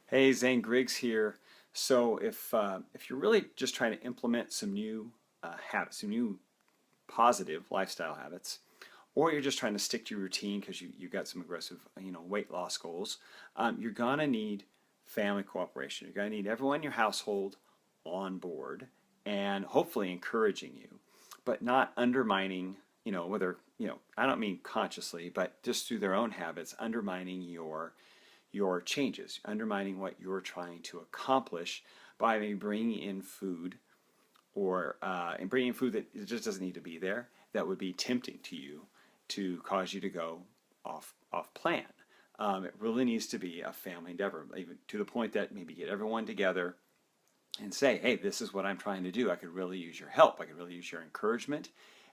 Hey, Zane Griggs here. So if you're really just trying to implement some new habits, some new positive lifestyle habits, or you're just trying to stick to your routine because you got some aggressive weight loss goals, you're gonna need family cooperation. You're gonna need everyone in your household on board and hopefully encouraging you, but not undermining. Whether I don't mean consciously, but just through their own habits, undermining your changes, undermining what you're trying to accomplish by maybe bringing in food or and bringing in food that it just doesn't need to be there, that would be tempting to you to cause you to go off plan. It really needs to be a family endeavor, even to the point that maybe get everyone together and say, hey, this is what I'm trying to do. I could really use your help. I could really use your encouragement.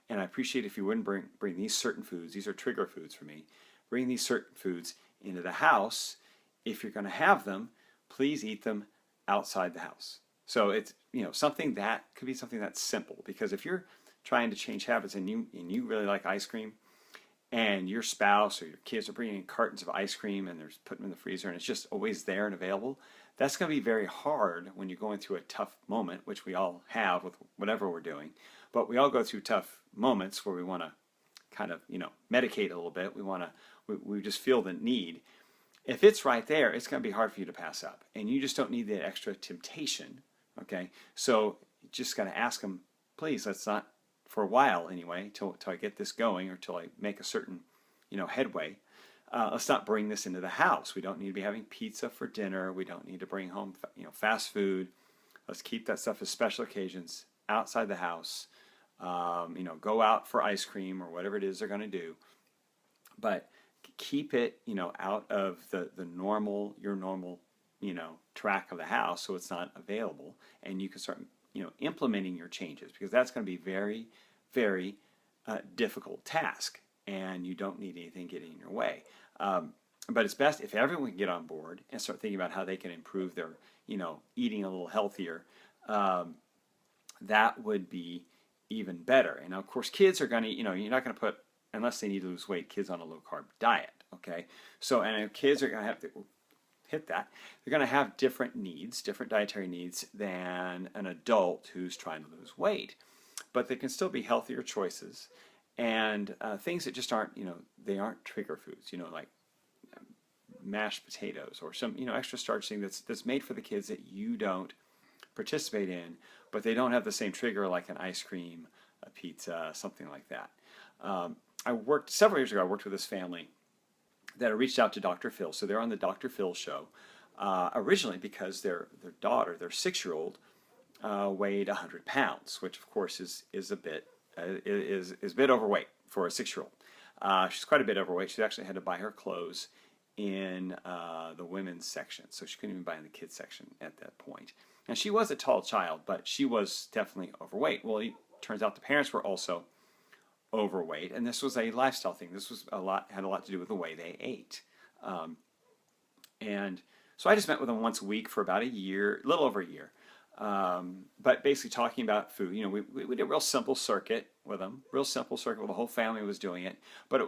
And I appreciate if you wouldn't bring these certain foods. These are trigger foods for me. Bring these certain foods into the house. If you're going to have them, please eat them outside the house. So it's something that could be something that's simple, because if you're trying to change habits and you really like ice cream, and your spouse or your kids are bringing in cartons of ice cream and they're putting them in the freezer and it's just always there and available, that's going to be very hard when you're going through a tough moment, which we all have with whatever we're doing. But we all go through tough moments where we want to kind of medicate a little bit. We just feel the need. If it's right there, it's going to be hard for you to pass up, and you just don't need the extra temptation. Okay, so you just got to ask them, please, let's not, for a while anyway, till I get this going or till I make a certain headway. Let's not bring this into the house. We don't need to be having pizza for dinner. We don't need to bring home fast food. Let's keep that stuff as special occasions outside the house. Go out for ice cream or whatever it is they're going to do, but keep it out of your normal track of the house, so it's not available, and you can start implementing your changes, because that's going to be very, very difficult task, and you don't need anything getting in your way. But it's best if everyone can get on board and start thinking about how they can improve their eating a little healthier. That would be even better. And of course, kids are going to, you're not going to put, unless they need to lose weight, kids on a low carb diet. Okay, so and kids are going to have to hit that. They're going to have different needs, different dietary needs than an adult who's trying to lose weight, but they can still be healthier choices, and things that just aren't, they aren't trigger foods, like mashed potatoes or some, extra starch thing that's made for the kids that you don't participate in, but they don't have the same trigger like an ice cream, a pizza, something like that. I worked several years ago. I worked with this family that I reached out to Dr. Phil. So they're on the Dr. Phil show originally because their daughter, their 6-year-old, weighed 100 pounds, which of course is a bit is a bit overweight for a 6-year-old. She's quite a bit overweight. She actually had to buy her clothes in the women's section, so she couldn't even buy in the kids section at that point. And she was a tall child, but she was definitely overweight. Well, it turns out the parents were also overweight, and this was a lifestyle thing. This was had a lot to do with the way they ate. And so I just met with them once a week for about a year, a little over a year. But basically talking about food. We did a real simple circuit with them, real simple circuit where the whole family was doing it. But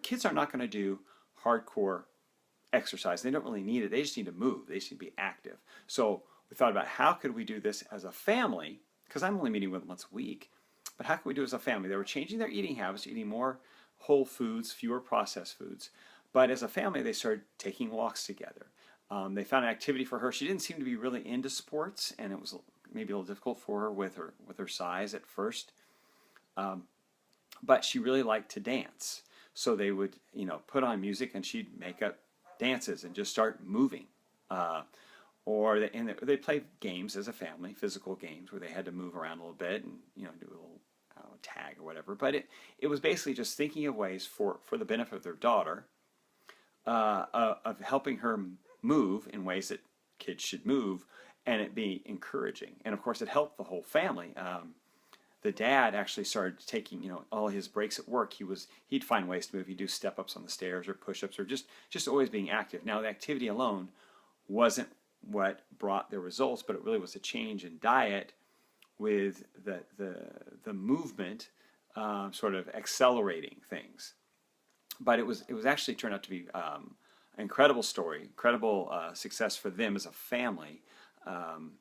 kids are not going to do hardcore exercise. They don't really need it. They just need to move. They just need to be active. So we thought about how could we do this as a family, because I'm only meeting with them once a week. But how can we do it as a family? They were changing their eating habits, eating more whole foods, fewer processed foods. But as a family, they started taking walks together. They found an activity for her. She didn't seem to be really into sports, and it was maybe a little difficult for her with her size at first. But she really liked to dance. So they would, put on music, and she'd make up dances and just start moving. Or they played games as a family, physical games, where they had to move around a little bit and do a little tag or whatever. But it was basically just thinking of ways for the benefit of their daughter, of helping her move in ways that kids should move, and it be encouraging. And of course, it helped the whole family. The dad actually started taking, all his breaks at work. He'd find ways to move. He'd do step-ups on the stairs or push-ups, or just always being active. Now, the activity alone wasn't what brought their results, but it really was a change in diet with the movement sort of accelerating things. But it was actually turned out to be incredible story, incredible success for them as a family. Um,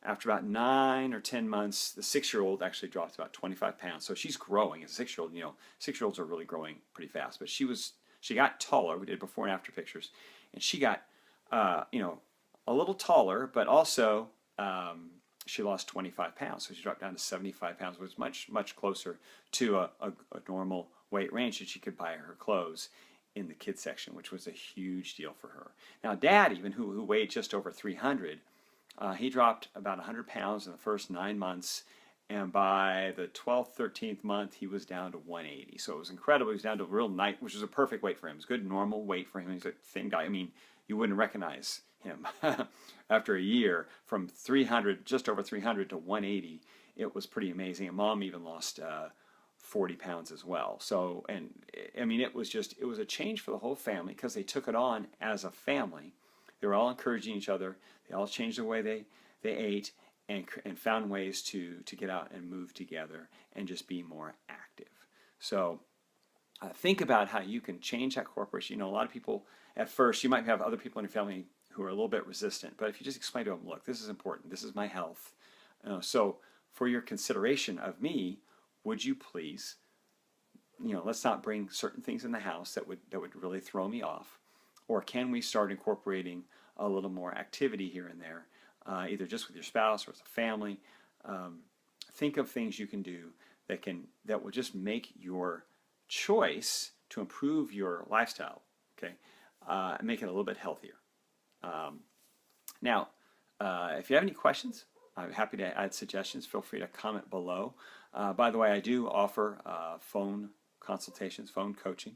After about 9 or 10 months, the 6-year-old actually dropped about 25 pounds. So she's growing as a 6-year-old. You know, 6-year-olds are really growing pretty fast. But she got taller. We did before and after pictures, and she got, you know, a little taller, but also she lost 25 pounds. So she dropped down to 75 pounds, which was much closer to a normal weight range, and she could buy her clothes in the kids section, which was a huge deal for her. Now, Dad, even who weighed just over 300. He dropped about 100 pounds in the first 9 months, and by the 12th, 13th month, he was down to 180. So it was incredible. He was down to a real night, which was a perfect weight for him. It was a good normal weight for him. He's a thin guy. I mean, you wouldn't recognize him after a year from 300, just over 300 to 180. It was pretty amazing. And Mom even lost 40 pounds as well. So, and I mean, it was a change for the whole family because they took it on as a family. They were all encouraging each other. They all changed the way they ate and found ways to get out and move together and just be more active. So think about how you can change that corporation. You know, a lot of people, at first, you might have other people in your family who are a little bit resistant. But if you just explain to them, look, this is important. This is my health. So for your consideration of me, would you please, you know, let's not bring certain things in the house that would really throw me off. Or can we start incorporating a little more activity here and there, either just with your spouse or as a family? Think of things you can do that will just make your choice to improve your lifestyle, okay, and make it a little bit healthier. Now, if you have any questions, I'm happy to add suggestions. Feel free to comment below. By the way, I do offer phone consultations, phone coaching.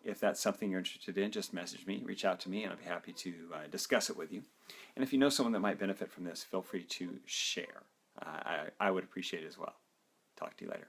If that's something you're interested in, just message me, reach out to me, and I'll be happy to discuss it with you. And if you know someone that might benefit from this, feel free to share. I would appreciate it as well. Talk to you later.